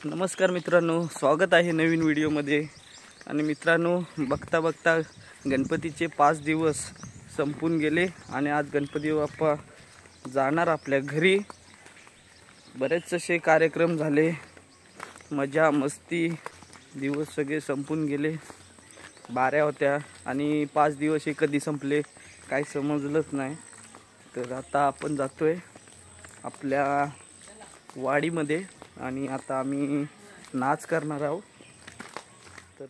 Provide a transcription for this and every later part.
नमस्कार मित्रांनो, स्वागत आहे नवीन व्हिडिओमध्ये। आणि मित्रांनो, बघता बघता गणपतीचे 5 दिवस संपून गेले आणि आज गणपती बाप्पा जाणार आपल्या घरी। बरेच असे कार्यक्रम झाले, मजा मस्ती, दिवस सगळे संपून गेले। बाऱ्या होत्या आणि 5 दिवस हे कधी संपले काही समजलंच नाही। तर आता आपण जातोय आपल्या वाडीमध्ये आणि आता आम्ही नाच करणार आहोत। तर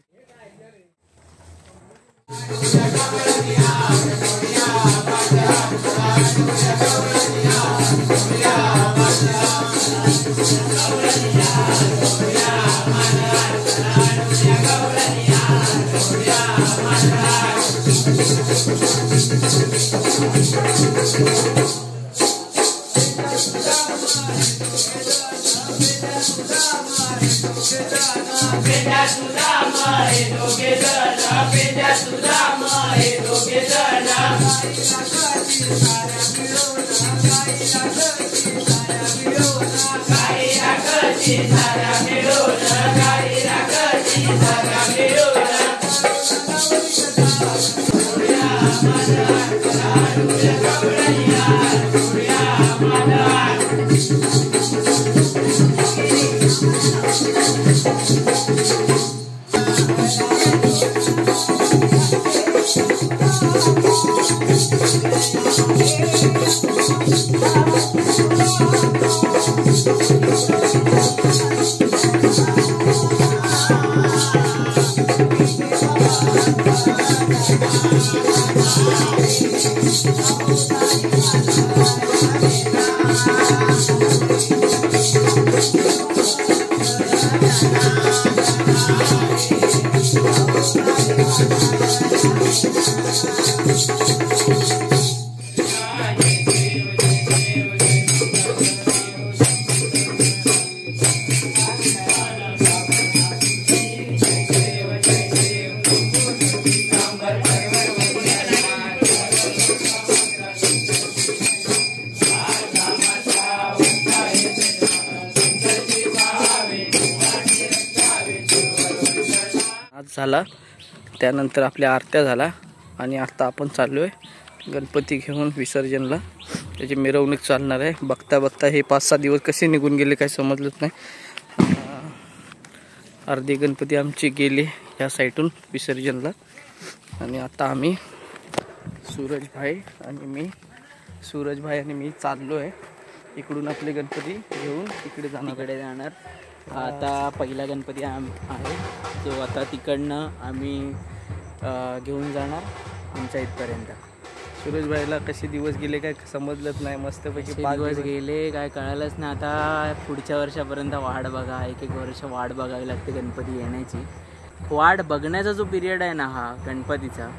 झाला, त्यानंतर आपल्या आरत्या झाला आणि आता आपण चाललोय गणपती घेऊन विसर्जनला। त्याची मिरवणूक चालणार आहे। बघता बघता हे 5-6 दिवस कसे निघून गेले काही समजलंच नाही। अर्धे गणपती आमचे गेले या साईडून विसर्जनला आणि आता आम्ही सूरजभाई आणि मी चाललोय इकडून आपले गणपती घेऊन तिकडे जाणार। आता पहिला गणपती आहे जो आता तिकडनं आम्ही घेऊन जाणार आमच्या इथपर्यंत। सूरजभाईला कसे दिवस गेले काय समजलंच नाही, मस्तपैकी 5 दिवस गेले काय कळालंच नाही। आता पुढच्या वर्षापर्यंत वाट बघा, एक वर्ष वाट बघावी लागते गणपती येण्याची। वाट बघण्याचा जो पिरियड आहे ना हा गणपतीचा,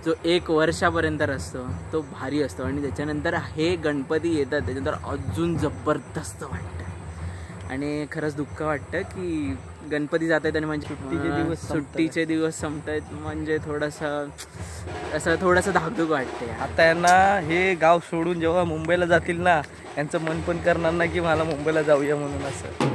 जो 1 वर्षापर्यंत असतो तो भारी असतो आणि त्याच्यानंतर हे गणपती येतात त्याच्यानंतर अजून जबरदस्त वाटतं। आणि खरंच दुःख वाटतं की गणपती जात आहेत आणि म्हणजे सुट्टीचे दिवस संपत आहेत, म्हणजे थोडंसं धाकधूक वाटते। आता यांना हे गाव सोडून जेव्हा मुंबईला जातील ना, यांचं मन पण करणार ना की मला मुंबईला जाऊया म्हणून असं।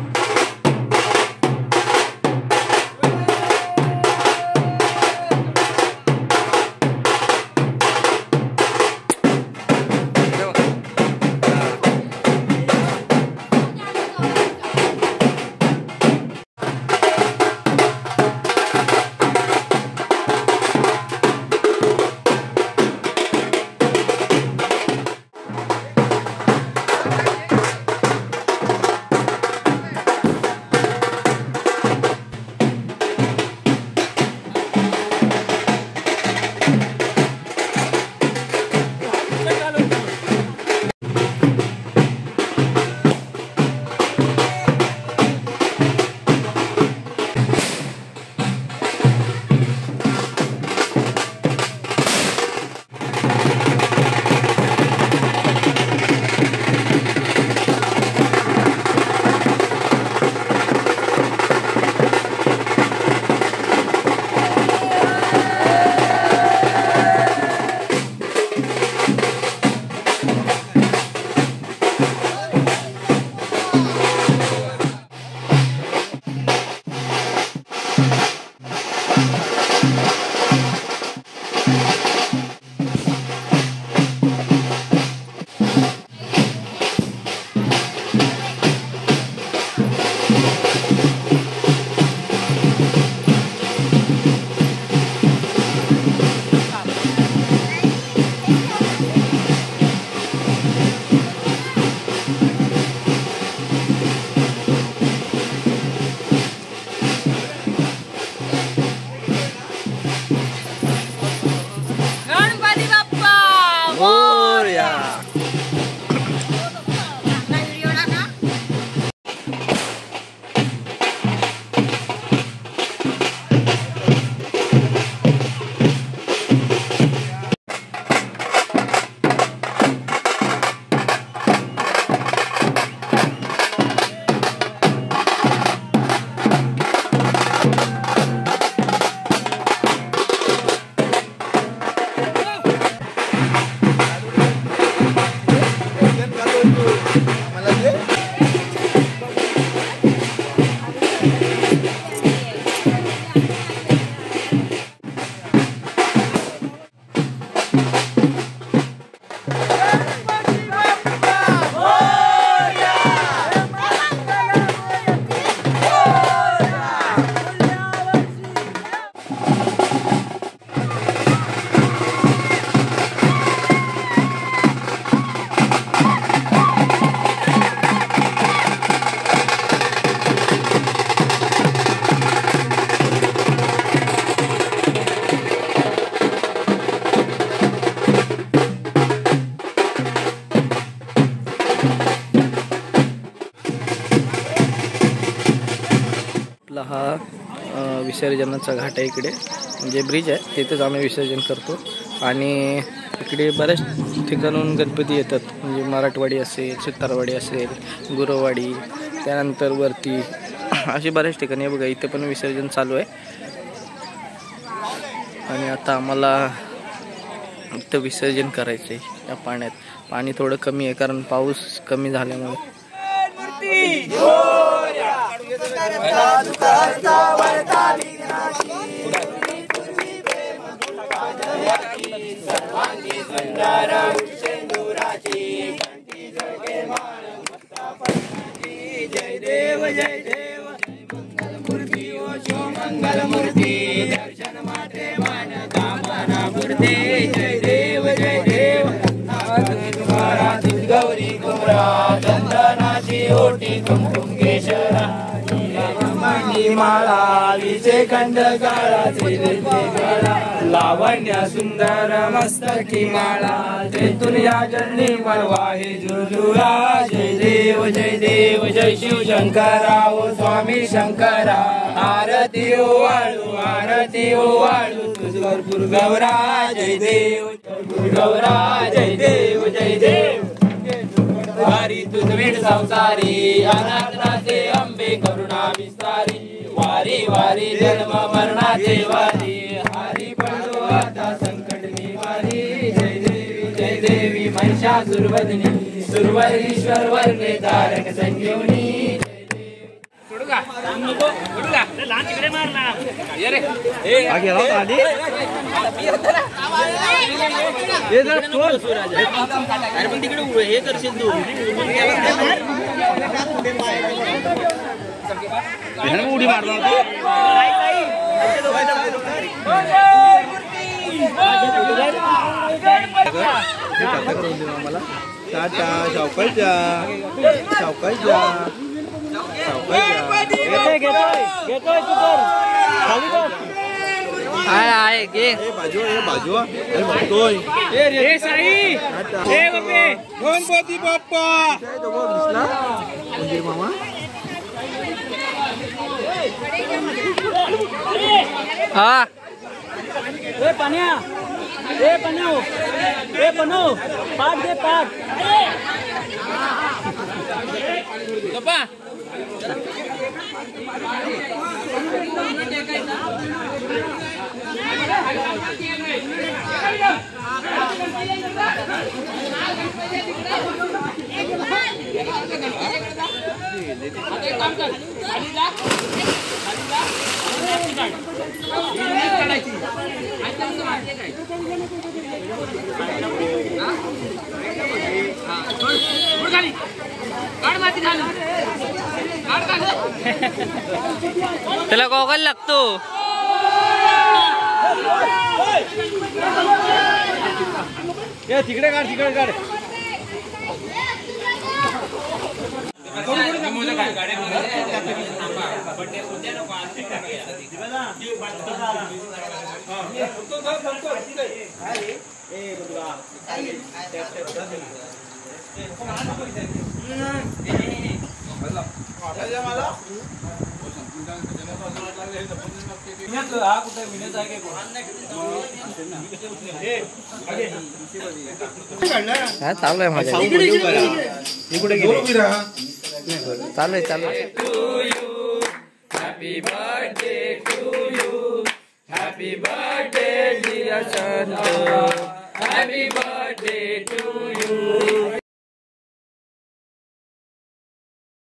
आपला हा विसर्जनाचा घाट आहे इकडे, म्हणजे ब्रिज आहे, तिथेच आम्ही विसर्जन करतो. आणि इकडे बऱ्याच ठिकाणून गणपती येतात, म्हणजे मराठवाडी असेल, सुतारवाडी असेल, गुरववाडी, त्यानंतर वरती अशी बऱ्याच ठिकाणी आहे. बघा इथे पण विसर्जन चालू आहे. आणि आता आम्हाला इथं विसर्जन करायचं आहे या पाण्यात. पाणी थोडं कमी आहे कारण पाऊस कमी झाल्यामुळे. जय देव जय देव मंगलमूर्ती ओ शो मंगलमूर्ती दर्शन माते मान कामना मूर्ती. जय देव जय देव तुम्हारा गौरी कुमरा चंदनाची ओटी कुमकुम केशरा मणी माळा विचे खंड काळा गळा लावण्य सुंदर मस्तकी माळा तेथून या जन्नी वाहे जुजुरा. जय देव जय देव जय शिव शंकरा ओ स्वामी शंकरा आरती ओ वाळू तुझ भरपूर गौरा. जय देव गौरा जय देव जय देव वारी तुझ वेड संसारी अनाथनाचे अंबे करुणा विस्तारी. वारी वारी जन्म मरणाचे वारी हारी पडलो आता संकट निवारी. जय देवी महिषासुरवदनी सुरवरीश्वर वर्णे तारक संजीवनी. उडी मारला आम्हाला. टाटा सावकाशजा सावकाशजा आहे घे बाजू गणपती बाप्पा म्हणजे मामा हा पाठ दे पाठ त्याला गॉगल लागतो. तिकडे काढ चालू आहे माझ्या चालू आहे. Happy birthday to you. Happy birthday dear Santo. Happy birthday to you.